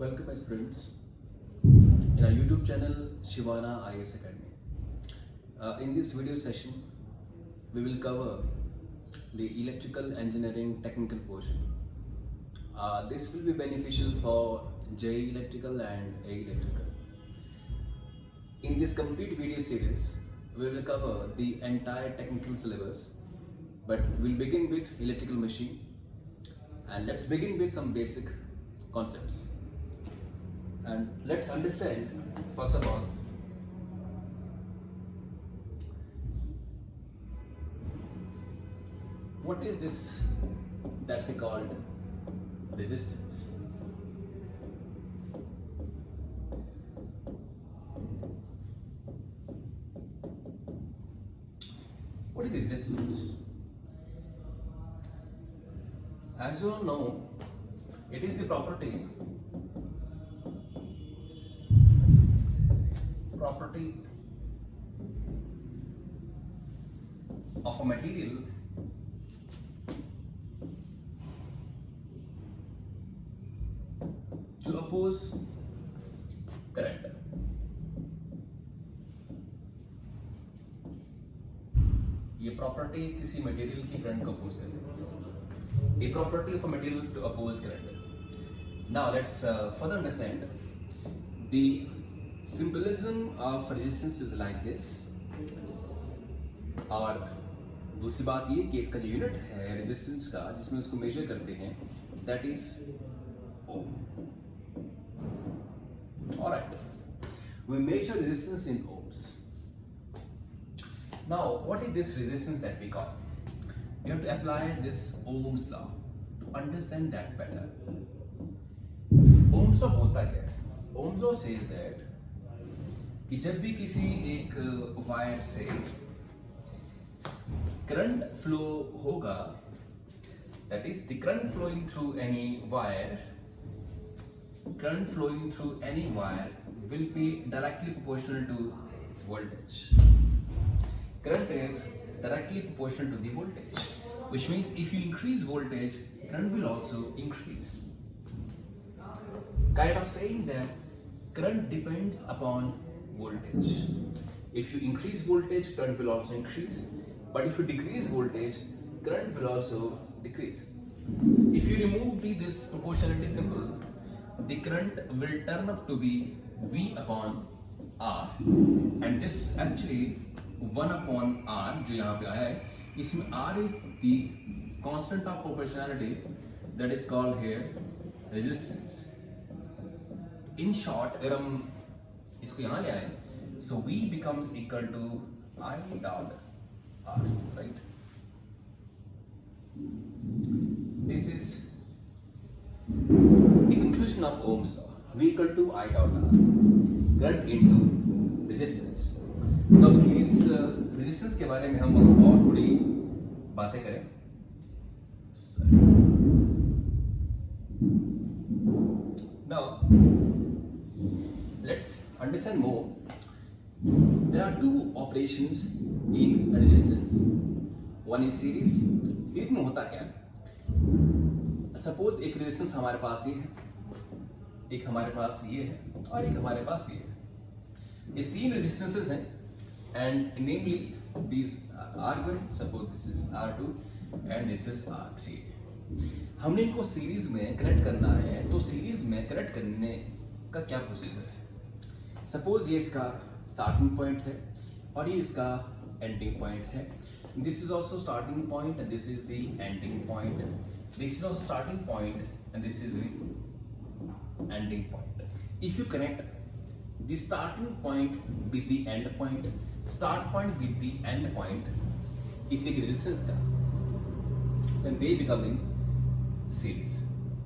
Welcome my students in our YouTube channel Shivana IAS Academy. In this video session, we will cover the electrical engineering technical portion. This will be beneficial for JEE Electrical and AE Electrical. In this complete video series, we will cover the entire technical syllabus, but we'll begin with electrical machine, and let's begin with some basic concepts. And let's understand first of all what is this that we called resistance. What is resistance? As you all know, it is the property of a material to oppose current. ये property किसी material की current को oppose करती है. A property of a material to oppose current. Now let's further understand the symbolism of resistance is like this. और दूसरी बात ये कि इसका जो यूनिट है रेजिस्टेंस का जिसमें उसको मेजर करते हैं that is ohm. Alright, we measure resistance in ohms. Now, what is this resistance that we call? You have to apply this Ohm's law to understand that better. Ohm's law होता क्या है? Ohm's law says that कि जब भी किसी एक wire से current flow होगा, that is the current flowing through any wire will be directly proportional to voltage. Current is directly proportional to the voltage, which means if you increase voltage, current will also increase. Kind of saying that current depends upon voltage. If you increase voltage, current will also increase. But if you decrease voltage, current will also decrease. If you remove this proportionality symbol, the current will turn up to be V upon R, and this actually 1 upon R जो यहाँ पे आया है, इसमें R is the constant of proportionality that is called here resistance. In short, अगर हम इसको यहाँ ले आए, so V becomes equal to I dot R, right? This is the conclusion of Ohm's law. V equal to I dot R, current into resistance. तो अब series resistance के बारे में हम और थोड़ी बातें करें. Now let's understand more. There are two operations in resistance. One is series. Series में होता क्या है? सपोज एक रेजिस्टेंस हमारे पास ये है, एक हमारे पास ये है और एक हमारे पास ये है. ये तीन रेजिस्टेंसेस हैं and namely these R1, suppose this is R2 and this is R3. हमने इनको सीरीज में कनेक्ट करना है, तो सीरीज में कनेक्ट करने का क्या प्रोसीजर है? सपोज ये इसका स्टार्टिंग पॉइंट है और ये इसका एंडिंग पॉइंट है. This is also starting point and this is the ending point. This is also starting point and this is the ending point. If you connect the starting point with the end point, start point with the end point इस एक resistance का, then they become in series.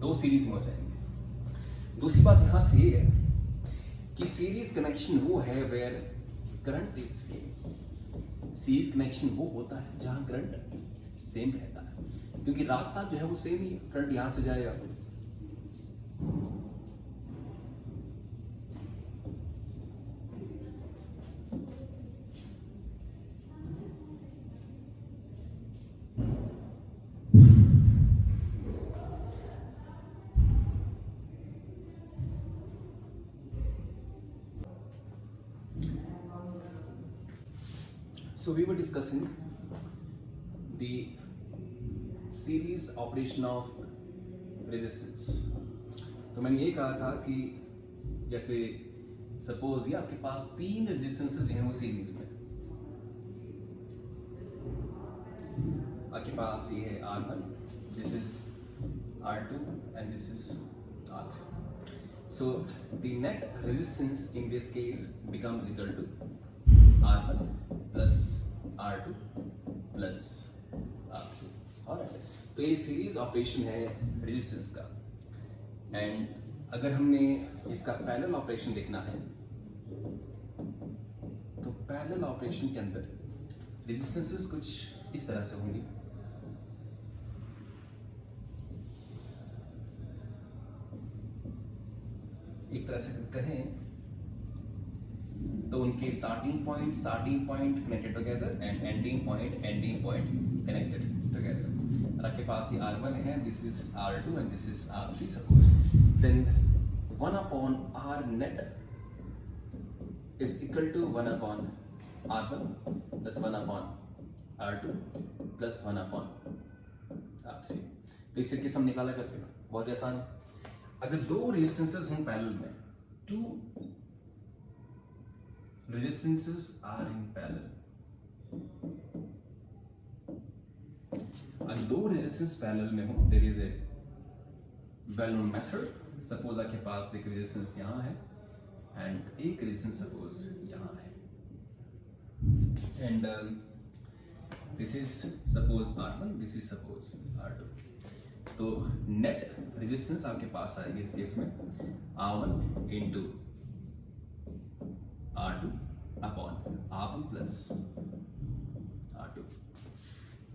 दो series में हो जाएंगे. दूसरी बात यहां से ये है कि सीरीज कनेक्शन वो है where current is same. Series connection वो होता है जहां करंट सेम रहता है, क्योंकि रास्ता जो है वो सेम ही है. करंट यहां से जाएगा, So we were discussing the series operation of resistance. तो मैंने ये कहा था कि जैसे सपोज ये आपके पास 3 रेजिस्टेंसेस हैं वो सीरीज में, आपके पास ये है R1, this is R2 and this is R3. So the net resistance in this case becomes equal to R1 plus R2 plus R3. Alright, तो ये सीरीज ऑपरेशन है रेजिस्टेंस का, एंड अगर हमने इसका पैरेलल ऑपरेशन देखना है तो पैरेलल ऑपरेशन के अंदर रेजिस्टेंसेस कुछ इस तरह से होंगी। एक तरह से कहें तो उनके starting point connected together and ending point connected together. और आपके पास ये R1 है, this is R2 and this is R3 suppose, then 1 upon R net is equal to 1 upon R1 plus 1 upon R2 plus 1 upon R3। तो इस तरीके से हम निकाला करते हैं, बहुत आसान है। अगर दो रेजिस्टेंसेस हैं पैरेलल में, 2 रेजिस्टेंसेस आर इन पैरेलल, अगर दो रेजिस्टेंस पैरेलल में हो, there is a well known method. Suppose आपके पास एक रेजिस्टेंस यहां है एंड एक रेजिस्टेंस सपोज यहां है, and this is suppose R1, this is suppose R2। तो नेट रेजिस्टेंस आपके पास आएगी इस केस में R1 into R2 upon R1 plus R2।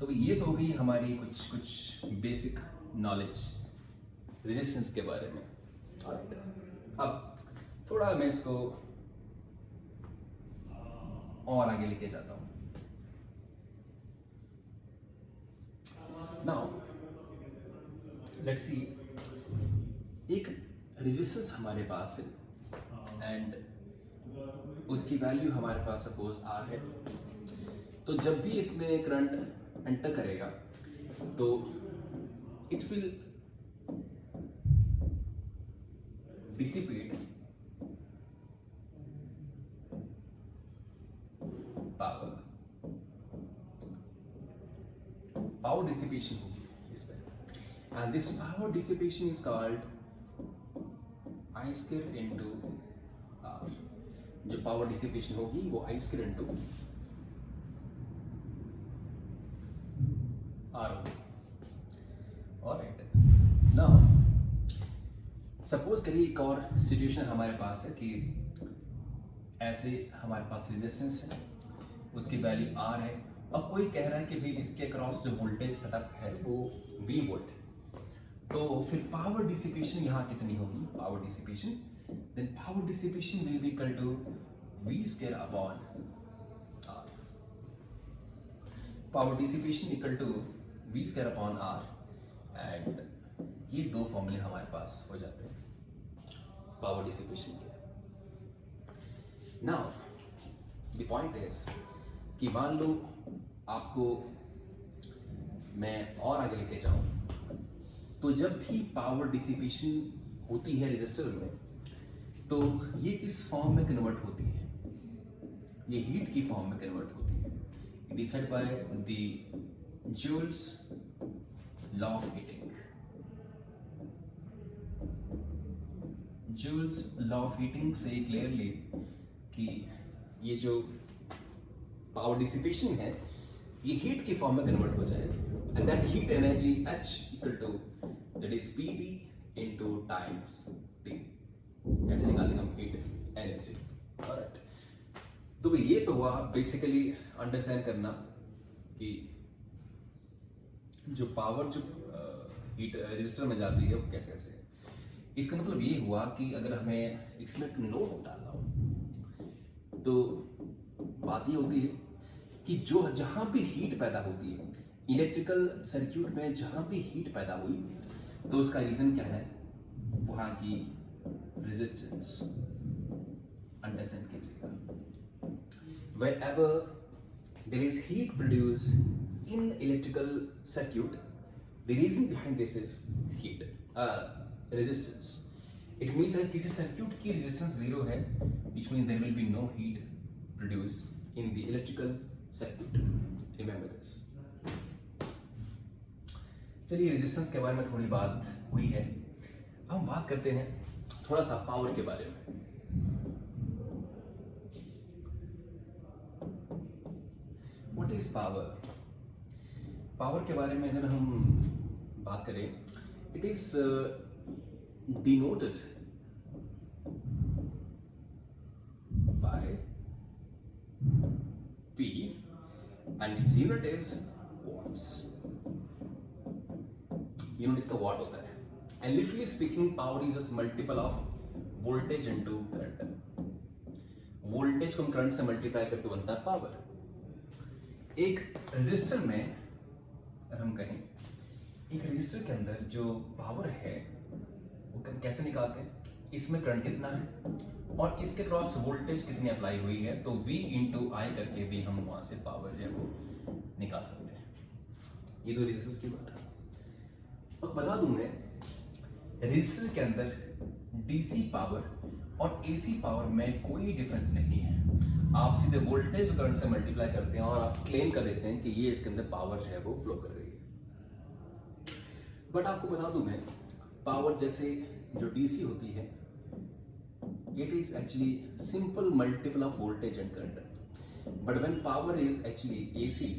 तो ये तो होगी हमारी कुछ बेसिक नॉलेज रेजिस्टेंस के बारे में। अब थोड़ा मैं इसको और आगे लेके जाता हूं। नाउ लेट्स सी, एक रेजिस्टेंस हमारे पास है एंड उसकी वैल्यू हमारे पास सपोज R है। तो जब भी इसमें करंट एंटर करेगा तो it will dissipate power dissipation होगी इसमें, and this power dissipation is called I square into R। जो power dissipation होगी वो I square into R होगी। Alright, now सपोज करिए एक और सिचुएशन हमारे पास है कि ऐसे हमारे पास रेजिस्टेंस है, उसकी वैल्यू R है। अब कोई कह रहा है कि भाई इसके अक्रॉस जो वोल्टेज सेटअप है वो V वोल्ट है, तो फिर पावर डिसिपेशन यहाँ कितनी होगी? Power dissipation, then power dissipation will be equal to V square upon R। Power dissipation equal to V square upon R, and ये दो फॉर्मूले हमारे पास हो जाते हैं पावर डिसिपेशन के। नाउ द पॉइंट इज कि मान लो आपको मैं और आगे लेके जाऊं, तो जब भी पावर डिसिपेशन होती है रेजिस्टर में तो ये किस फॉर्म में कन्वर्ट होती है? ये हीट की फॉर्म में कन्वर्ट होती है। It is said by the joules law of heating. Joules law of heating से क्लियरली कि ये जो पावर डिसिपेशन है ये हीट की फॉर्म में कन्वर्ट हो जाए, and that heat energy H equal to that is PD into times T। ऐसे निकालेंगे हम हीट एनर्जी। ऑलराइट, तो ये तो हुआ बेसिकली अंडरस्टैंड करना कि जो पावर जो हीट रेजिस्टर में जाती है वो कैसे कैसे। इसका मतलब ये हुआ कि अगर हमें इसमें एक नोट डालना हो तो बात ये होती है कि जो जहां भी हीट पैदा होती है इलेक्ट्रिकल सर्किट में, जहां भी हीट पैदा हुई तो उसका रीजन क्या है? वहां की रेजिस्टेंस। अंडरस्टैंड कीजिएगा, wherever there is heat produced in electrical circuit. The reason behind this is heat, resistance. It means अगर किसी circuit की resistance zero है, which means there will be no heat produced in the electrical circuit. Remember this. चलिए resistance के बारे में थोड़ी बात हुई है, अब हम बात करते हैं थोड़ा सा पावर के बारे में। What is power? पावर के बारे में अगर हम बात करें, it is denoted by P and its unit is watts. Unit इसका वाट होता है। And literally speaking power is just multiple of voltage into current. Voltage को हम करंट से मल्टीप्लाई करके बनता है पावर। एक रेजिस्टर में अगर हम कहें, एक रेजिस्टर के अंदर जो पावर है वो कैसे निकालते हैं, इसमें करंट कितना है और इसके क्रॉस वोल्टेज कितनी अप्लाई हुई है, तो V इंटू आई करके भी हम वहां से पावर जो है वो निकाल सकते हैं। ये दो रेजिस्टर्स की बात है। और बता दूं मैं, रेजिस्टर के अंदर डीसी पावर और एसी पावर में कोई डिफरेंस नहीं है। आप सीधे वोल्टेज करंट से मल्टीप्लाई करते हैं और आप क्लेम कर देते हैं कि ये इसके अंदर पावर जो है वो फ्लो कर रही है। बट आपको बता दूं मैं, पावर जैसे जो डीसी होती है, it is actually simple multiple of voltage and current. But when power is actually AC,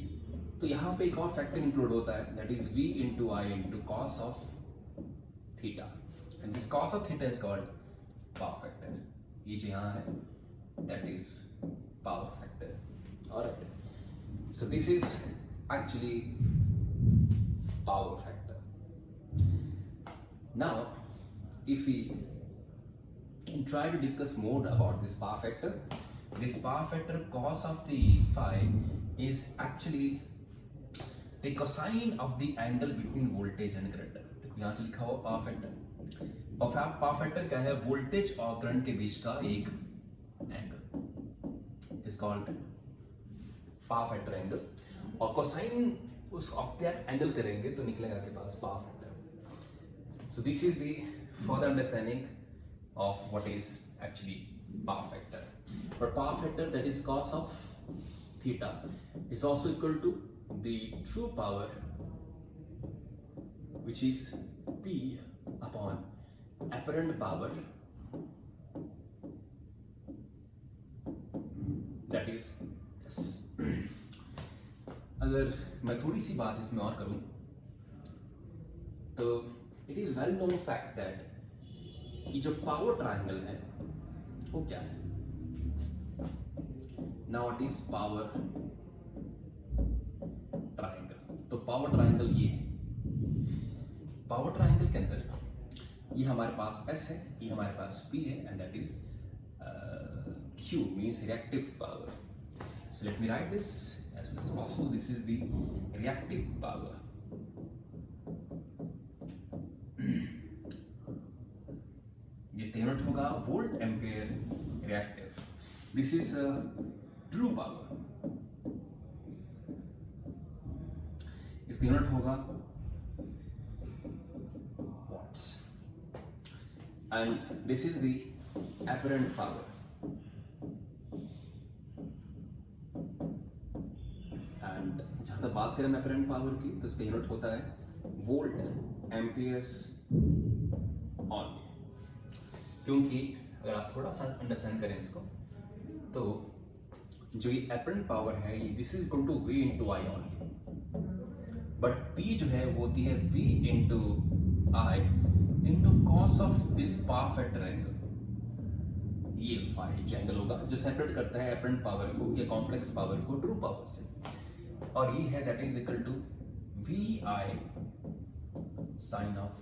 तो यहां पे एक और फैक्टर इंक्लूड होता है, that is V into I into cos of theta, and this cos of theta is called power factor. ये जो यहां है that is power factor. Alright, so this is actually power factor. Now if we try to discuss more about this power factor, this power factor cos of the phi is actually the cosine of the angle between voltage and current। देखो यहां से लिखा हुआ power factor, और power factor क्या है, voltage और current के बीच का एक angle is called power factor angle, और कोसाइन उस ऑफ दैट एंगल करेंगे तो निकलेगा आपके पास power factor. So this is the further understanding of what is actually power factor. But power factor, that is cos of theta, is also equal to the true power, which is P upon apparent power, that is S। अगर मैं थोड़ी सी बात इसमें और करूं तो it is well known fact that कि जो पावर ट्रायंगल है वो क्या है। Now it is power triangle. तो पावर ट्रायंगल ये है, पावर ट्रायंगल के अंदर ये हमारे पास S है, ये हमारे पास P है, and that is Q means reactive power. So let me write this as soon as possible. This is the reactive power. जिसका यूनिट होगा volt ampere reactive. This is true power. इसका unit होगा watts, and this is the apparent power. And जहां तक बात करें हम apparent power की, तो इसका यूनिट होता है वोल्ट एम्पियर्स ऑन। क्योंकि अगर आप थोड़ा सा अंडरस्टैंड करें इसको, तो जो ये अपरेंट पावर है, ये this is equal to V into I only, but P जो है वो होती है V into I into cos of this power factor angle. ये फाई जो एंगल होगा जो सेपरेट करता है अपरेंट पावर को या कॉम्प्लेक्स पावर को ट्रू पावर से, और ये है that is equal to V I sine of.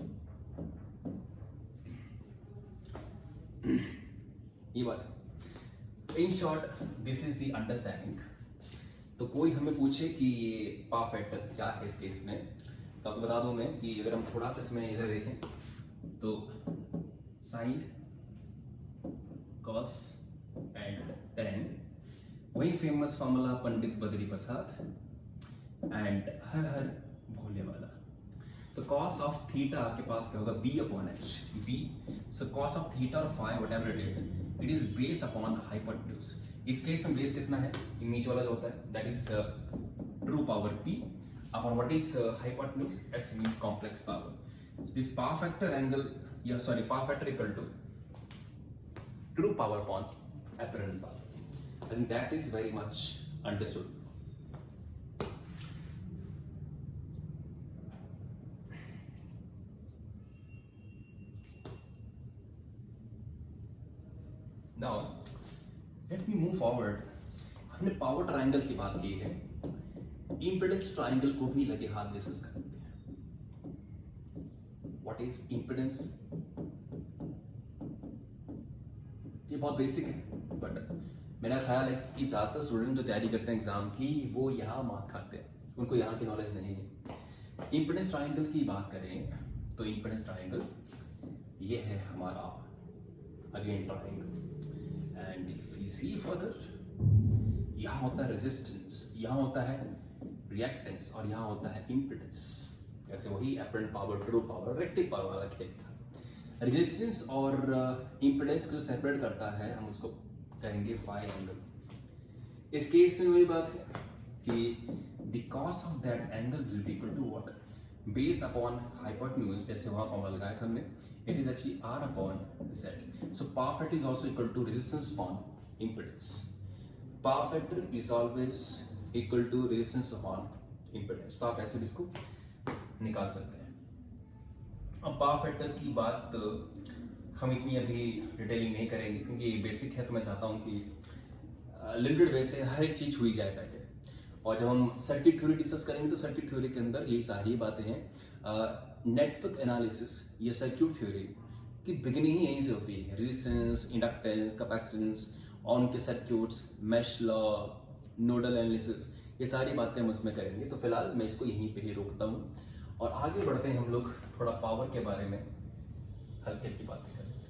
ये बात in short, this is the understanding. तो कोई हमें पूछे कि ये पावर फैक्टर क्या है इस केस में, तो आपको बता दूं मैं कि अगर हम थोड़ा सा इसमें इधर देखें तो साइन, कॉस एंड टेन, वही famous formula Pandit Badri Prasad and Har Har Bhole वाला। तो cos ऑफ थीटा आपके पास क्या होगा, b upon h, b, so cos of theta और phi whatever it is based upon hypotenuse। इस केस में बेस कितना है, नीचे वाला जो होता है that is true power p upon what is hypotenuse, s means complex power। So this power factor angle, power factor equal to true power upon apparent power। I think that is very much understood। Now let me move forward। हमने power triangle की बात की है, impedance triangle को भी लगे हाथ discuss करते हैं। व्हाट इज इंपेडेंस, ये बहुत बेसिक है, बट मेरा ख्याल है कि ज़्यादातर स्टूडेंट जो तैयारी करते हैं एग्जाम की वो यहाँ मार खाते हैं, उनको यहाँ की नॉलेज नहीं है। इंपेडेंस ट्रायंगल की बात करें तो इंपेडेंस ट्रायंगल ये है हमारा again triangle, and if you see further, यहाँ होता है रेजिस्टेंस, यहाँ होता है रिएक्टेंस और यहाँ होता है इंपेडेंस। जैसे वही apparent power, true power, reactive power वाला खेल था। रेजिस्टेंस और इंपेडेंस को सेपरेट करता है, हम उसको कहेंगे फाई एंगल। इस केस में वही बात है कि the cos of that angle will be equal to what, base upon hypotenuse, जैसे वहां फॉर्मूला लगाया था हमने, it is actually r upon z। So power factor is also equal to resistance upon impedance। Power factor is always equal to resistance upon impedance। तो आप ऐसे भी इसको निकाल सकते हैं। अब पावर फैक्टर की बात हम इतनी अभी डिटेलिंग नहीं करेंगे क्योंकि ये बेसिक है, तो मैं चाहता हूँ कि लिमिटेड वे से हर एक चीज हुई जाए पहले, और जब हम सर्किट थ्योरी डिस्कस करेंगे तो सर्किट थ्योरी के अंदर यही सारी बातें हैं। नेटवर्क एनालिसिस या सर्किट थ्योरी की बिगिनिंग ही यहीं से होती है। रेजिस्टेंस, इंडक्टेंस, कैपेसिटेंस और उनके circuits, mesh law, nodal analysis, ये सारी बातें हम उसमें करेंगे। तो फिलहाल मैं इसको यहीं पे ही रोकता हूँ और आगे बढ़ते हैं हम लोग थोड़ा पावर के बारे में हल्की हल्की बातें करेंगे।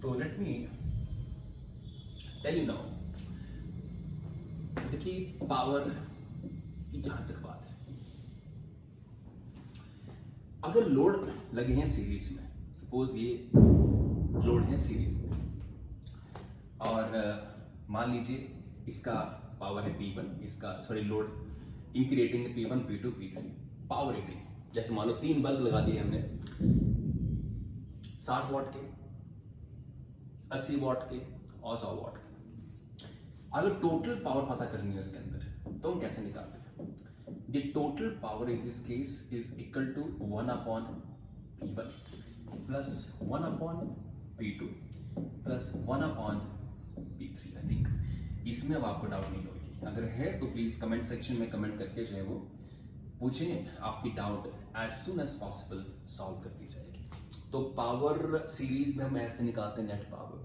तो let me tell you now, देखिए पावर की जहां तक बात है, अगर लोड लगे हैं सीरीज में, सपोज ये लोड है सीरीज में, और मान लीजिए इसका पावर है P1, इसका लोड इनकी रेटिंग है P1, P2, P3, power rating जैसे मान लो 3 बल्ब लगा दिए हमने 60 वाट के, 80 वाट के और 100 वाट के। अगर टोटल पावर पता करनी है इसके अंदर तो हम कैसे निकालते हैं? The total power in this case is equal to 1 upon P1 plus 1 upon P2 plus 1 upon P3। I think इसमें अब आपको डाउट नहीं होगी, अगर है तो प्लीज कमेंट सेक्शन में कमेंट करके जो है वो पूछें, आपकी doubt as soon as possible solve कर दी जाएगी। तो पावर सीरीज में हम ऐसे निकालते हैं नेट पावर।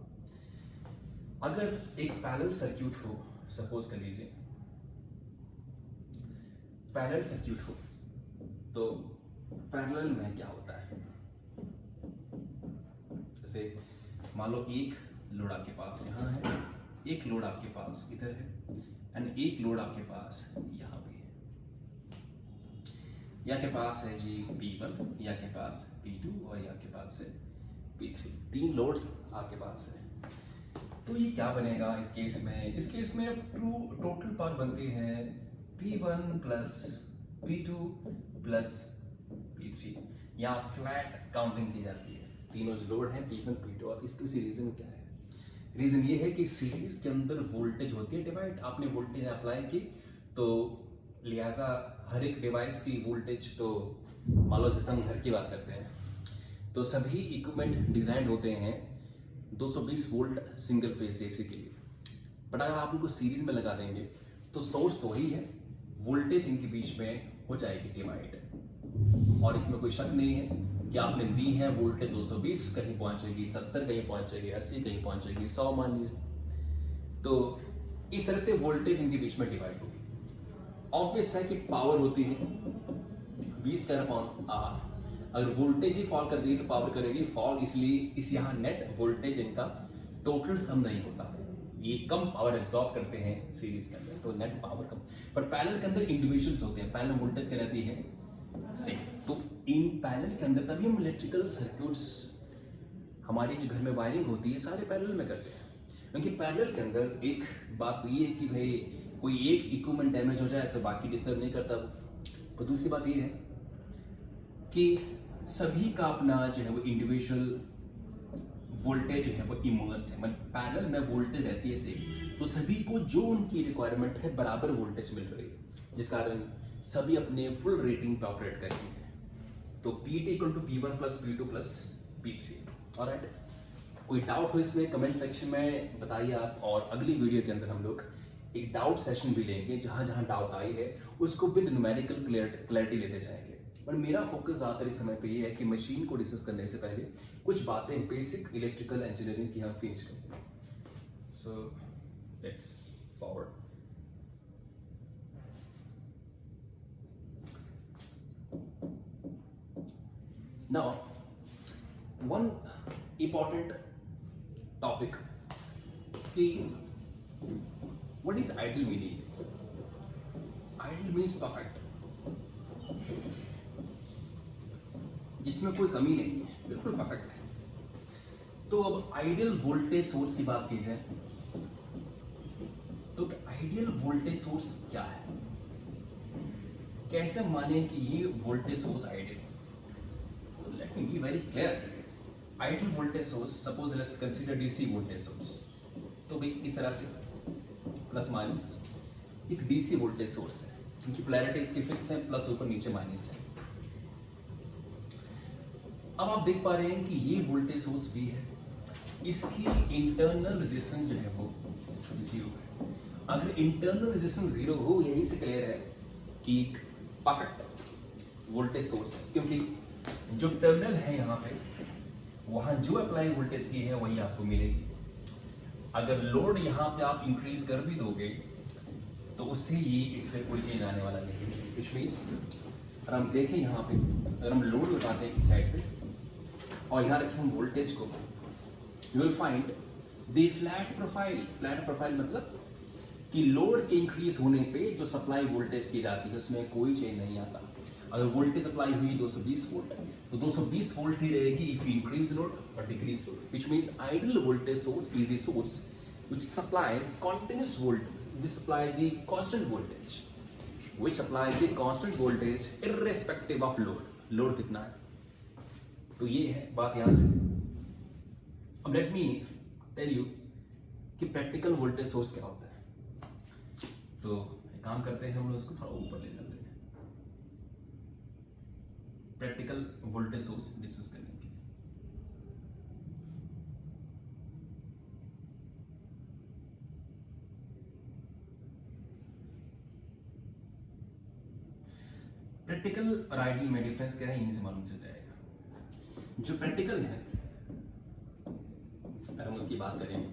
अगर एक पैरेलल सर्किट हो, सपोज कर लीजिए पैरेलल सर्किट हो, तो पैरेलल में क्या होता है, जैसे मान लो एक लोड आपके पास यहाँ है, एक लोड आपके पास इधर है, एंड एक लोड आपके पास यहाँ पे है। या के पास है जी P1, या के पास P2 और या के पास है P3, 3 लोड्स आपके पास है। तो ये क्या बनेगा इस केस में? इस केस में टोटल पावर बनती है P1 plus P2 plus P3। यहाँ फ्लैट काउंटिंग की जाती है, तीनों जो लोड है P1, P2, और इसके पीछे रीजन क्या है? रीजन ये है कि सीरीज के अंदर वोल्टेज होती है डिवाइड, आपने वोल्टेज अप्लाई की तो लिहाजा हर एक डिवाइस की वोल्टेज, तो मान लो जैसे हम घर की बात करते हैं तो सभी इक्विपमेंट डिजाइन होते हैं 220 वोल्ट सिंगल फेज एसी के लिए, बट अगर आप उनको सीरीज में लगा देंगे तो सोर्स तो वही है, वोल्टेज इनके बीच में हो जाएगी डिवाइड। और इसमें कोई शक नहीं है कि आपने दी है वोल्टेज 220, कहीं पहुंचेगी 70, कहीं पहुंचेगी 80, कहीं पहुंचेगी 100 मान लीजिए। तो इस तरह से वोल्टेज इनके बीच में डिवाइड होगी। ऑब्वियस है कि पावर होती है V²/R, अगर वोल्टेज ही फॉल कर गई तो पावर करेगी फॉल, इसलिए इस यहाँ नेट वोल्टेज इनका टोटल सम नहीं होता, ये कम पावर एब्जॉर्ब करते हैं सीरीज के अंदर, तो नेट पावर कम। पर पैरेलल के अंदर इंडिविजुअल्स होते हैं, पैरेलल वोल्टेज क्या रहती है सेम। तो इन पैरेलल के अंदर तभी हम इलेक्ट्रिकल सर्क्यूट्स, हमारी जो घर में वायरिंग होती है सारे पैरेलल में करते हैं। क्योंकि पैरेलल के अंदर एक बात तो ये है कि भाई कोई एक इक्विपमेंट डैमेज हो जाए तो बाकी डिस्टर्ब नहीं करता। तो दूसरी बात ये है कि सभी का अपना जो है वो इंडिविजुअल वोल्टेज है वो इमर्स्ड है, मतलब पैरेलल में वोल्टेज रहती है सेम, तो सभी को जो उनकी रिक्वायरमेंट है बराबर वोल्टेज मिल रही है, जिस कारण सभी अपने फुल रेटिंग पे ऑपरेट कर रही है। तो P equal to P1 plus P2 plus P3। Alright, कोई डाउट हो इसमें कमेंट सेक्शन में बताइए आप, और अगली वीडियो के अंदर हम लोग एक डाउट सेशन भी लेंगे, जहां जहां डाउट आई है उसको विद न्यूमेरिकल क्लैरिटी लेते जाएंगे। पर मेरा फोकस ज़्यादातर इस समय पे ये है कि मशीन को डिस्कस करने से पहले कुछ बातें बेसिक इलेक्ट्रिकल इंजीनियरिंग की हम फिनिश करेंगे। So let's forward. Now, one important topic कि what is ideal meaning is? Ideal means perfect, जिसमें कोई कमी नहीं है, बिल्कुल परफेक्ट है। तो अब आइडियल वोल्टेज सोर्स की बात की जाए तो आइडियल वोल्टेज सोर्स क्या है, कैसे माने कि ये वोल्टेज सोर्स आइडियल है? Let me be very clear. Ideal voltage source, suppose let's consider DC voltage source. तो भाई इस तरह से प्लस माइनस एक DC वोल्टेज सोर्स है, इनकी पोलैरिटी इसकी फिक्स है, प्लस ऊपर नीचे माइनस है। अब आप देख पा रहे हैं कि ये वोल्टेज सोर्स भी है, इसकी इंटरनल रेजिस्टेंस जो है वो 0 है। अगर इंटरनल रेजिस्टेंस 0 हो, यहीं से क्लियर है कि एक परफेक्ट वोल्टेज सोर्स है, क्योंकि जो टर्मिनल है यहाँ पे, वहां जो अप्लाई वोल्टेज की है वही आपको मिलेगी। अगर लोड यहाँ पे आप इंक्रीज कर भी दोगे तो उससे ये इसमें कोई चेंज आने वाला नहीं है। विच मींस अगर हम देखें यहाँ पे, अगर हम लोड लगाते हैं इस साइड पे और यहाँ रखें हम वोल्टेज को, you will find the flat profile. Flat profile मतलब कि लोड के इंक्रीज होने पे जो सप्लाई वोल्टेज की जाती है उसमें कोई चेंज नहीं आता। अगर वोल्टेज अप्लाई हुई 220 वोल्ट तो 220 वोल्ट ही रहेगी इफ यू इंक्रीज लोड और decrease load, which means ideal voltage source is the source which supplies continuous voltage, which supply the constant voltage, which supply the constant voltage irrespective of load. Load कितना है, तो ये है बात यहां से। अब लेट मी टेल यू कि प्रैक्टिकल वोल्टेज सोर्स क्या होता है। तो एक काम करते हैं, हम लोग उसको थोड़ा ऊपर ले जाते हैं, प्रैक्टिकल वोल्टेज सोर्स डिस्कस करने के लिए। प्रैक्टिकल और आइडियल में डिफरेंस क्या है, यहीं से मालूम चल जाएगा। जो प्रैक्टिकल है, अगर हम उसकी बात करें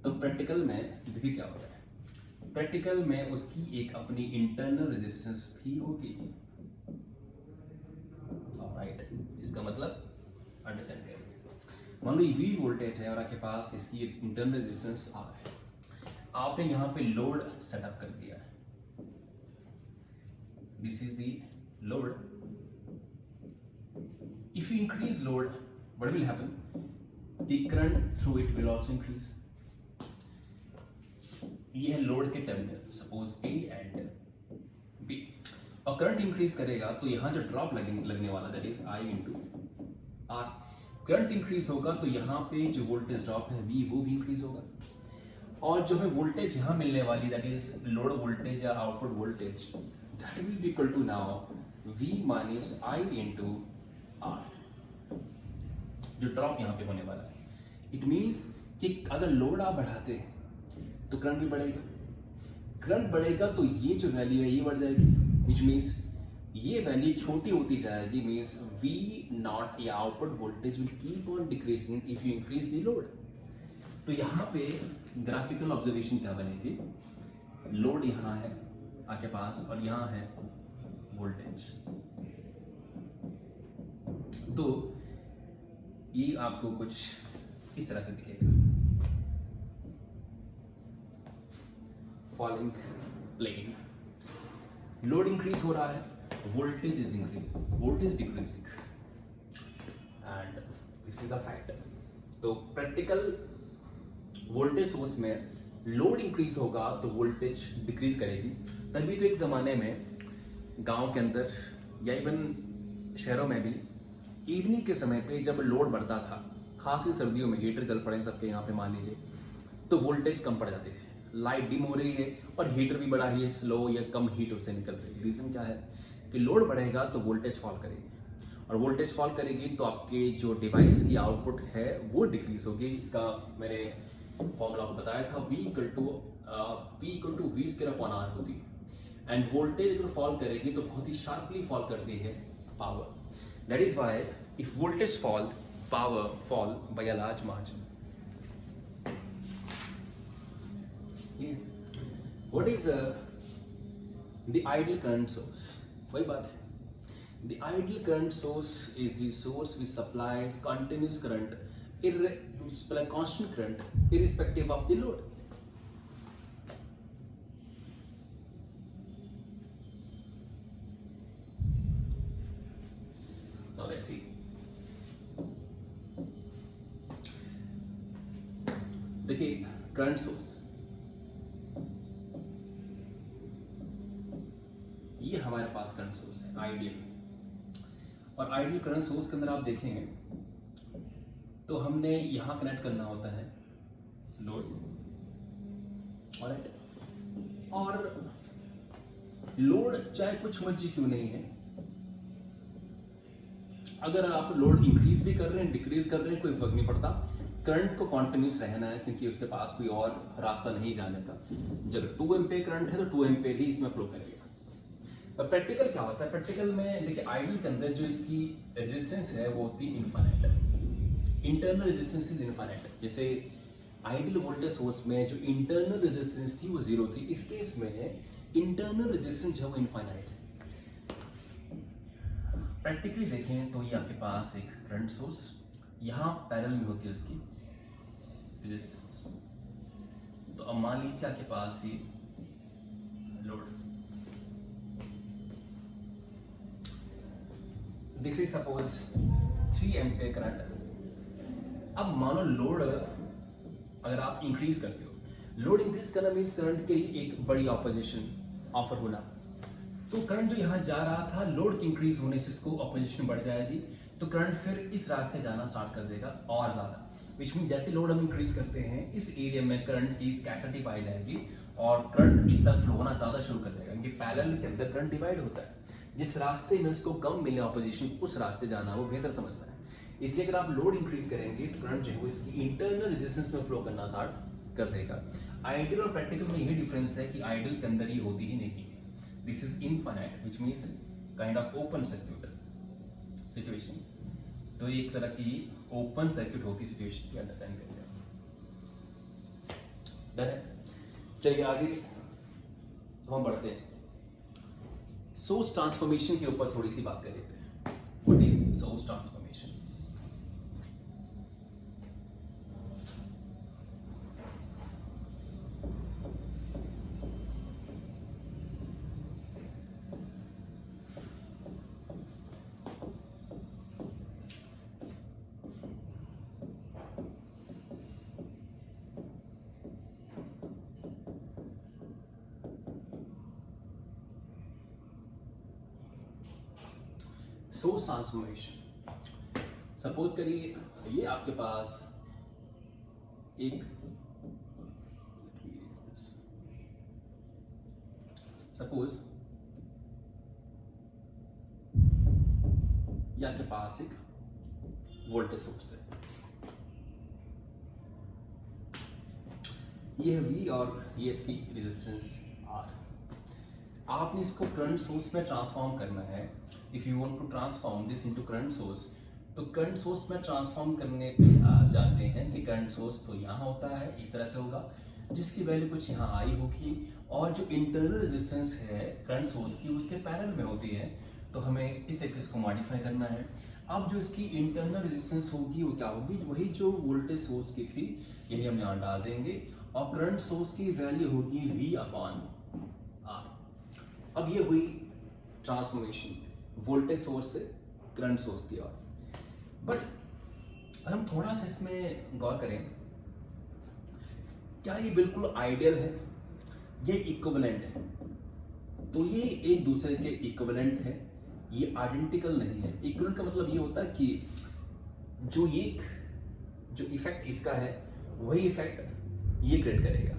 तो प्रैक्टिकल में देखिए क्या होता है। प्रैक्टिकल में उसकी एक अपनी इंटरनल रेजिस्टेंस भी होगी। राइट, इसका मतलब अंडरस्टैंड करिए। मान लो V वोल्टेज है और आपके पास इसकी इंटरनल रेजिस्टेंस R है, आपने यहाँ पे लोड सेटअप कर दिया है, this is the load. If you increase load, what will happen, the current through it will also increase. ये है लोड के terminal, suppose A and B, और करंट इंक्रीज करेगा तो यहां जो ड्रॉप लगने वाला that is I into R। Current increase होगा तो यहाँ पे जो वोल्टेज ड्रॉप है V वो भी इंक्रीज होगा, और जो है वोल्टेज यहां मिलने वाली दैट इज लोड वोल्टेज या output voltage, that will be equal to now V minus I into R, जो ड्रॉप यहाँ पे होने वाला है। इट मीन्स कि अगर लोड आप बढ़ाते हैं तो करंट भी बढ़ेगा, करंट बढ़ेगा तो ये जो वैल्यू है ये बढ़ जाएगी, which means ये वैल्यू छोटी होती जाएगी, मीन्स V नॉट या output voltage will keep on decreasing if you increase the load. तो यहाँ पे ग्राफिकल ऑब्जर्वेशन क्या बनेगी, लोड यहाँ है आपके पास और यहाँ है वोल्टेज, तो ये आपको कुछ इस तरह से दिखेगा। फॉलोइंग प्लेन, लोड इंक्रीज हो रहा है, voltage is increasing, voltage decreasing, and this is the fact. तो प्रैक्टिकल वोल्टेज सोर्स में लोड इंक्रीज होगा तो वोल्टेज डिक्रीज करेगी। तभी तो एक जमाने में गांव के अंदर या इवन शहरों में भी इवनिंग के समय पे जब लोड बढ़ता था, खासकर सर्दियों में, हीटर चल पड़े सबके यहाँ पे मान लीजिए, तो वोल्टेज कम पड़ जाती थी। लाइट डिम हो रही है और हीटर भी बड़ा ही स्लो या कम हीट उससे निकल रही है। रीजन क्या है कि लोड बढ़ेगा तो वोल्टेज फॉल करेगी, और वोल्टेज फॉल करेगी तो आपके जो डिवाइस की आउटपुट है वो डिक्रीज होगी। इसका मैंने फॉर्मूला को बताया था, V = V²/R होती है। एंड वोल्टेज अगर फॉल करेगी तो बहुत ही शार्पली फॉल करती है power. That is why if voltage fall, power fall bye a large margin. What is the ideal current source? वही बात है, the ideal current source is the source which supplies continuous current, which supply constant current irrespective of the load. Now let's see. देखिए current source, ये हमारे पास current source है ideal. और ideal current source के अंदर आप देखेंगे तो हमने यहां कनेक्ट करना होता है लोड, और लोड चाहे कुछ मर्जी क्यों नहीं है, अगर आप लोड इंक्रीज भी कर रहे हैं, डिक्रीज कर रहे हैं, कोई फर्क नहीं पड़ता। करंट को कॉन्टिन्यूस रहना है, क्योंकि उसके पास कोई और रास्ता नहीं जाने का। जब 2 एम्पीयर करंट है तो 2 एम्पीयर ही इसमें फ्लो करेगा। प्रैक्टिकल क्या होता है? प्रैक्टिकल में देखिए आइडियल के अंदर जो इसकी रेजिस्टेंस है वो होती है infinite, internal resistance is infinite. जैसे आइडियल वोल्टेज सोर्स में जो इंटरनल रेजिस्टेंस थी वो 0 थी, इस केस में इंटरनल रेजिस्टेंस जो है वो इनफाइनाइट है। प्रैक्टिकली देखें तो ये आपके पास एक करंट सोर्स, यहां पैरेलल में होती है उसकी रेजिस्टेंस। तो अब मान लीजिए आपके पास ये load, this is suppose 3 ampere current. अब मानो लोड अगर आप इंक्रीज करते हो, लोड इंक्रीज करना मीन्स करंट के लिए एक बड़ी ऑपोजिशन ऑफर होना। तो करंट जो यहां जा रहा था, लोड के इंक्रीज होने से इसको ऑपोजिशन बढ़ जाएगी, तो करंट फिर इस रास्ते जाना स्टार्ट कर देगा और ज्यादा। विच मीन जैसे लोड हम इंक्रीज करते हैं, इस एरिया में करंट की स्कैसिटी पाई जाएगी और करंट इस तरफ फ्लो होना ज्यादा शुरू कर देगा, क्योंकि पैरेलल के अंदर करंट डिवाइड होता है। जिस रास्ते में उसको कम मिले ऑपोजिशन, उस रास्ते जाना वो बेहतर समझता है। इसलिए अगर आप लोड इंक्रीज करेंगे तो करंट जो है इसकी इंटरनल रेजिस्टेंस में फ्लो करना स्टार्ट कर देगा। आइडियल और प्रैक्टिकल में यही डिफरेंस है कि आइडियल के अंदर ही होती ही नहीं है। This is infinite, which means kind of open circuit situation. तो एक तरह की ओपन सर्किट होती सिचुएशन की अंडरस्टैंड करते हैं। डन है? चलिए आगे हम बढ़ते हैं, सोर्स ट्रांसफॉर्मेशन के ऊपर थोड़ी सी बात कर लेते हैं। What is source transformation? Source transformation, suppose करिए ये आपके पास एक, सपोज ये आपके पास एक वोल्टेज सोर्स है, ये है V और ये इसकी रेजिस्टेंस R। आपने इसको करंट सोर्स में ट्रांसफॉर्म करना है। If you want to transform this into current source, तो करंट सोर्स में ट्रांसफॉर्म करने पे आप जानते हैं कि करंट सोर्स तो यहाँ होता है, इस तरह से होगा, जिसकी वैल्यू कुछ यहाँ आई होगी, और जो इंटरनल रेजिस्टेंस है करंट सोर्स की उसके पैरेलल में होती है। तो हमें इस एक्सिस को मॉडिफाई करना है। अब जो इसकी इंटरनल रेजिस्टेंस होगी वो क्या होगी? वही जो वोल्टेज सोर्स की थी, यही हम यहाँ डाल देंगे, और करंट सोर्स की वैल्यू होगी V अपॉन R। अब ये हुई ट्रांसफॉर्मेशन वोल्टेज सोर्स से करंट सोर्स की ओर। बट हम थोड़ा सा इसमें गौर करें, क्या ये बिल्कुल आइडियल है, ये इक्विवेलेंट है? तो ये एक दूसरे के इक्विवेलेंट है, ये आइडेंटिकल नहीं है। इक्विवेलेंट का मतलब ये होता है कि जो इफेक्ट इसका है वही इफेक्ट ये क्रिएट करेगा।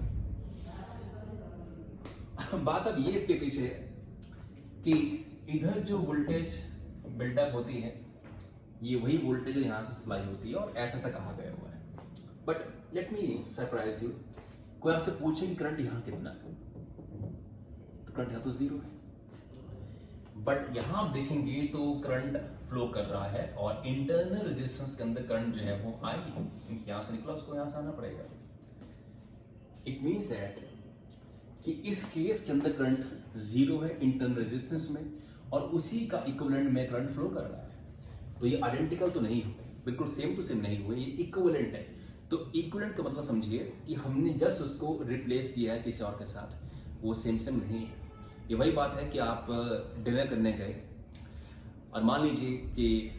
बात अब ये इसके पीछे है कि इधर जो वोल्टेज बिल्डअप होती है ये वही वोल्टेज यहां से सप्लाई होती है और ऐसा कहा गया हुआ है। But let me surprise you, कोई आपसे पूछे कि करंट यहां कितना है, तो करंट यहां तो 0 है। बट यहां आप देखेंगे तो करंट फ्लो कर रहा है और इंटरनल रेजिस्टेंस के अंदर करंट जो है वो आई, क्योंकि यहां से निकला उसको यहां से आना पड़ेगा। इट मीन्स दैट कि इस केस के अंदर करंट 0 है इंटरनल रेजिस्टेंस में और उसी का इक्विवेलेंट में करंट फ्लो कर रहा है। तो ये आइडेंटिकल तो नहीं हुए, बिल्कुल सेम टू सेम नहीं हुए, ये इक्विवेलेंट है। तो इक्विवेलेंट का मतलब समझिए कि हमने जस्ट उसको रिप्लेस किया है किसी और के साथ, वो सेम नहीं है। ये वही बात है कि आप डिनर करने गए और मान लीजिए कि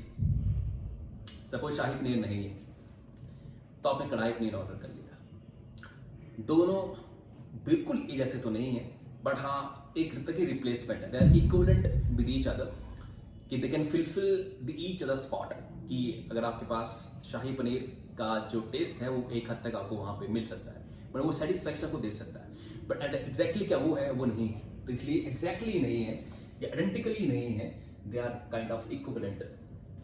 सपोज शाही पनीर नहीं है, तो आपने कढ़ाई पनीर ऑर्डर कर लिया। दोनों बिल्कुल एक जैसे तो नहीं है, बट हाँ एक तरह की रिप्लेसमेंट है, they are equivalent with each other, कि they can fulfil the each other spot. कि अगर आपके पास शाही पनीर का जो टेस्ट है वो एक हद तक आपको वहां पे मिल सकता है, बट वो सेटिस्फैक्शन आपको दे सकता है, बट एग्जैक्टली क्या वो है वो नहीं है। तो इसलिए एग्जैक्टली नहीं है या आइडेंटिकली नहीं है, they are kind of equivalent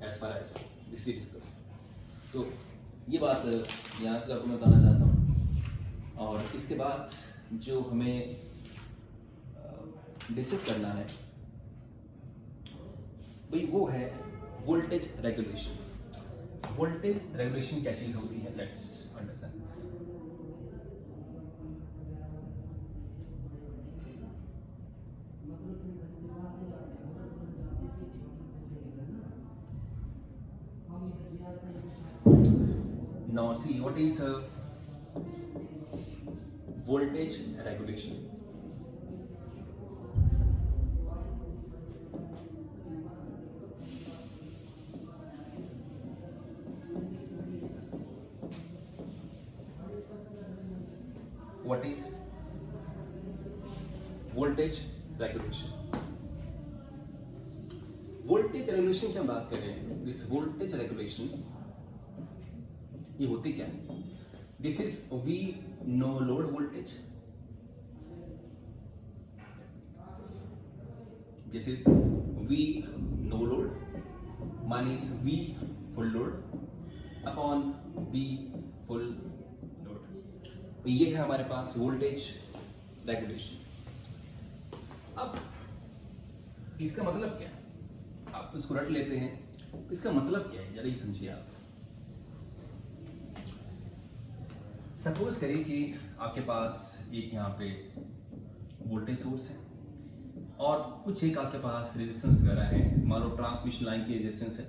as far as this is discuss. तो ये बात यहाँ से आपको मैं बताना चाहता हूँ। और इसके बाद जो हमें डिस्कस करना है भाई वो है वोल्टेज रेगुलेशन। वोल्टेज रेगुलेशन क्या चीज होती है, let's understand this. Now see what is voltage regulation. What is voltage regulation? Voltage regulation की हम बात कर रहे हैं। दिस वोल्टेज रेगुलेशन ये होती क्या है? This is V no load voltage, this is V no load minus V full load upon V full load. ये है हमारे पास वोल्टेज रेगुलेशन। अब इसका मतलब क्या है? आप इसको रट लेते हैं, इसका मतलब क्या है जरा ये समझिए आप। सपोज करिए कि आपके पास एक यहाँ पे वोल्टेज सोर्स है और कुछ एक आपके पास रेजिस्टेंस वगैरह है, मान लो ट्रांसमिशन लाइन की रेजिस्टेंस है,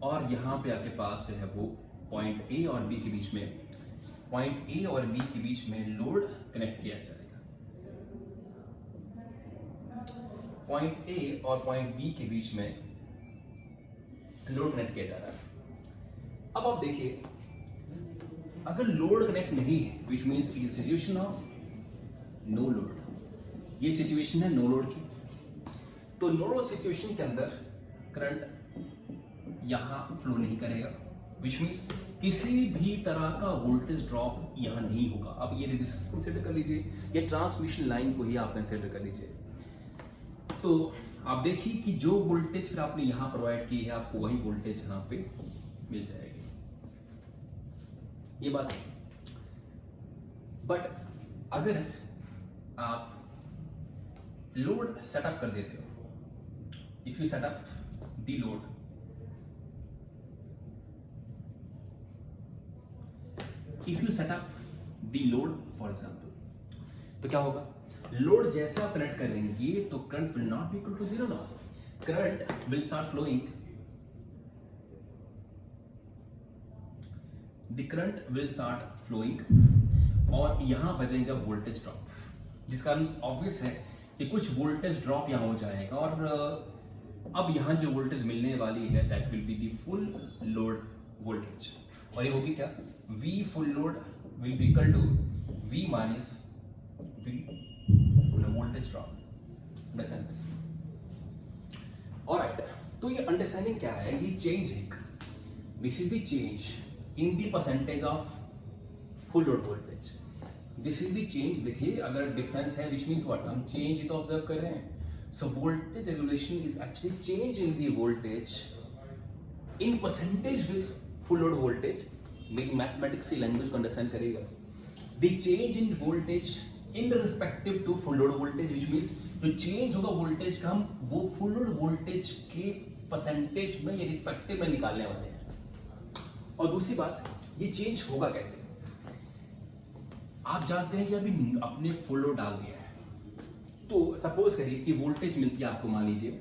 और यहाँ पे आपके पास है वो पॉइंट ए और बी के बीच में, पॉइंट ए और बी के बीच में लोड कनेक्ट किया जाएगा। पॉइंट ए और पॉइंट बी के बीच में लोड कनेक्ट किया जा रहा है। अब आप देखिए, अगर लोड कनेक्ट नहीं है, which means it is situation of no load, ये सिचुएशन है नो लोड की। तो नो लोड सिचुएशन के अंदर करंट यहां फ्लो नहीं करेगा, विच मीन्स किसी भी तरह का वोल्टेज ड्रॉप यहां नहीं होगा। अब ये रेजिस्टेंस कंसिडर कर लीजिए या ट्रांसमिशन लाइन को ही आप कंसिडर कर लीजिए। तो आप देखिए कि जो वोल्टेज फिर आपने यहां प्रोवाइड की है, आपको वही वोल्टेज यहां पे मिल जाएगी। ये बात है। बट अगर आप लोड सेटअप कर देते हो, if you setup the load, if you setup the load for example, तो क्या होगा? लोड जैसा आप कनेक्ट करेंगे तो current will not be equal to 0 now, current will start flowing, the current will start flowing और यहाँ बचेगा वोल्टेज ड्रॉप, जिस कारण ऑब्वियस है कि कुछ वोल्टेज ड्रॉप यहाँ हो जाएगा और अब यहाँ जो वोल्टेज मिलने वाली है that will be the full load voltage, और ये होगी क्या, V full load will be equal to V minus V voltage drop. Understand this? Alright, तो ये अंडरस्टैंडिंग क्या है, ये चेंज है, this is the change in the percentage of full load voltage, this is the change. देखिए अगर difference है विच मीन्स व्हाट, हम चेंज ही तो ऑब्जर्व कर रहे हैं। So voltage regulation is actually change in the voltage in percentage with full load voltage. मेरी मैथमेटिक्स की लैंग्वेज को अंडरस्टैंड करेगा, the change in voltage in respective to full load voltage, which means जो change होगा voltage का हम वो full load voltage के परसेंटेज में या रिस्पेक्टिव में निकालने वाले हैं। और दूसरी बात, ये चेंज होगा कैसे, आप जानते हैं कि अभी आपने फुल लोड डाल दिया है, तो सपोज करिए कि वोल्टेज मिलती है आपको, मान लीजिए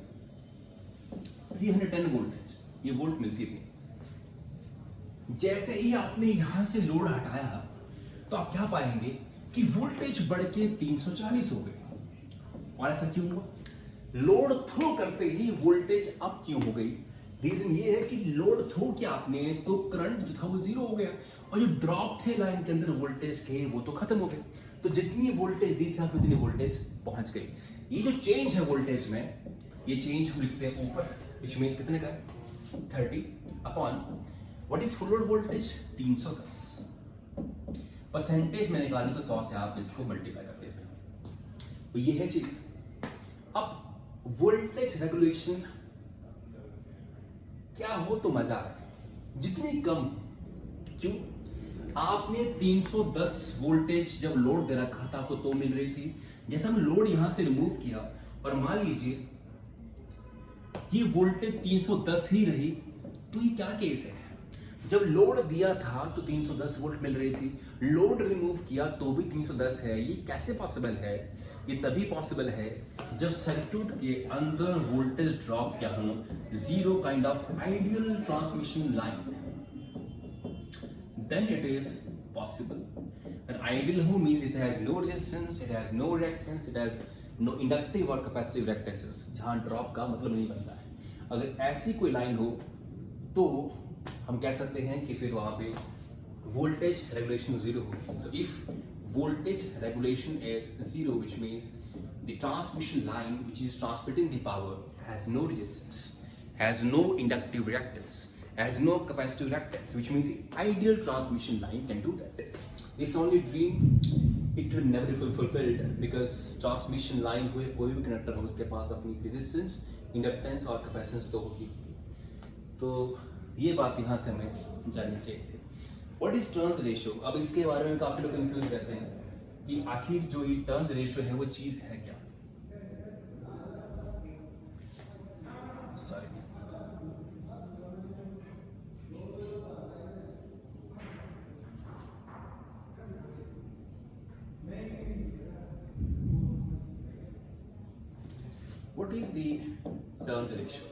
310 वोल्टेज, ये वोल्ट मिलती थी। जैसे ही आपने यहां से लोड हटाया तो आप क्या पाएंगे कि वोल्टेज बढ़ के 340 हो गई। और ऐसा क्यों हुआ, लोड थ्रो करते ही वोल्टेज अप क्यों हो गई, रीजन ये है कि लोड थ्रो किया आपने तो करंट जो था वो जीरो हो गया, और जो ड्रॉप थे लाइन के अंदर वोल्टेज के वो तो खत्म हो गए, तो जितनी वोल्टेज दी थी आप उतनी वोल्टेज पहुंच गई। ये जो चेंज है वोल्टेज में, ये चेंज हम लिखते हैं ऊपर, विच मीन्स कितने का, 30 upon what is full load voltage, 310। Percentage में निकालें तो 100 से आप इसको मल्टीप्लाई कर देते हैं, तो ये है चीज। अब वोल्टेज रेगुलेशन क्या हो तो मजा है, जितनी कम, क्यों, आपने 310 वोल्टेज जब लोड दे रखा था आपको तो मिल रही थी, जैसे हम लोड यहां से रिमूव किया और मान लीजिए ये वोल्टेज 310 ही रही, तो ये क्या केस है, जब लोड दिया था तो 310 वोल्ट मिल रही थी, लोड रिमूव किया तो भी 310 है। ये कैसे पॉसिबल है, ये तभी पॉसिबल है जब सर्किट के अंदर वोल्टेज ड्रॉप क्या हो, zero kind of ideal transmission line, then it is possible. An ideal home means it has no resistance, it has no reactance, it has no inductive or capacitive reactances, जहां drop का मतलब नहीं बनता है। अगर ऐसी कोई लाइन हो तो हम कह सकते हैं कि फिर वहां पे वोल्टेज रेगुलेशन जीरो हो। So if voltage regulation is zero, which means the transmission line which is transmitting the power has no resistance, has no inductive reactance, has no capacitive reactance, which means the ideal transmission line can do that. This only dream, it will never be fulfilled because transmission line कोई भी connector हो उसके पास अपनी resistance, inductance और capacitance तो होगी। तो ये बात यहाँ से हमें जाननी चाहिए थी। What is turns ratio? अब इसके बारे में काफी लोग कंफ्यूज रहते हैं कि आखिर जो ये टर्न्स रेशियो है वो चीज है क्या। Sorry, what is the turns ratio?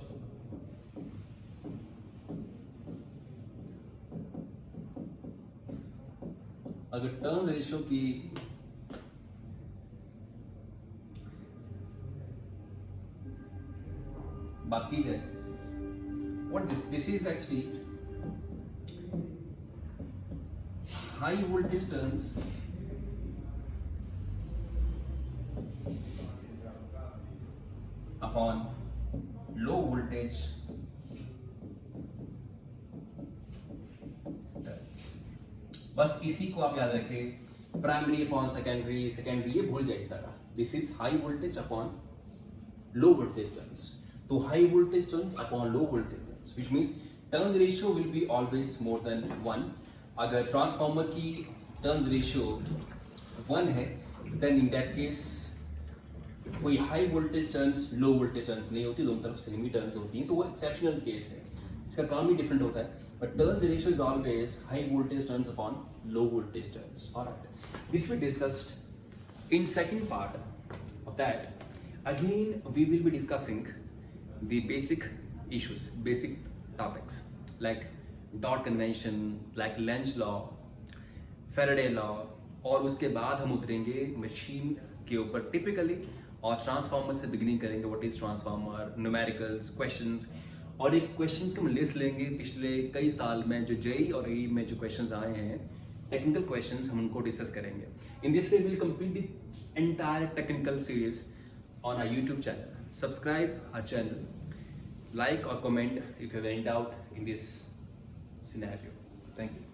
अगर टर्न्स रेशियो की बात की जाए, what this is actually high voltage turns upon low voltage turns. बस इसी को आप याद रखें, प्राइमरी अपॉन सेकेंडरी, सेकेंडरी ये भूल जाइए सारा। This is high voltage upon low voltage turns, तो high voltage turns upon low voltage turns, which means turns ratio will be always more than 1। अगर ट्रांसफार्मर की टर्न्स रेशियो 1 है then in that case कोई high voltage turns low voltage turns नहीं होती, दोनों तरफ same ही turns होती हैं, तो वो एक्सेप्शनल केस है, इसका काम ही डिफरेंट होता है। But turns ratio is always high voltage turns upon low voltage turns. Alright, this we discussed in second part of that. Again, we will be discussing the basic issues, basic topics like dot convention, like Lenz law, Faraday law, और उसके बाद हम उतरेंगे machine के ऊपर typically, और transformer से beginning करेंगे, what is transformer, numericals, questions, और एक क्वेश्चंस की हम लिस्ट लेंगे पिछले कई साल में जो जेई और एई में जो क्वेश्चंस आए हैं, टेक्निकल क्वेश्चंस, हम उनको डिस्कस करेंगे. In this way will complete the entire technical series on our YouTube channel. Subscribe our channel, like or comment if you have any doubt in this scenario. Thank you.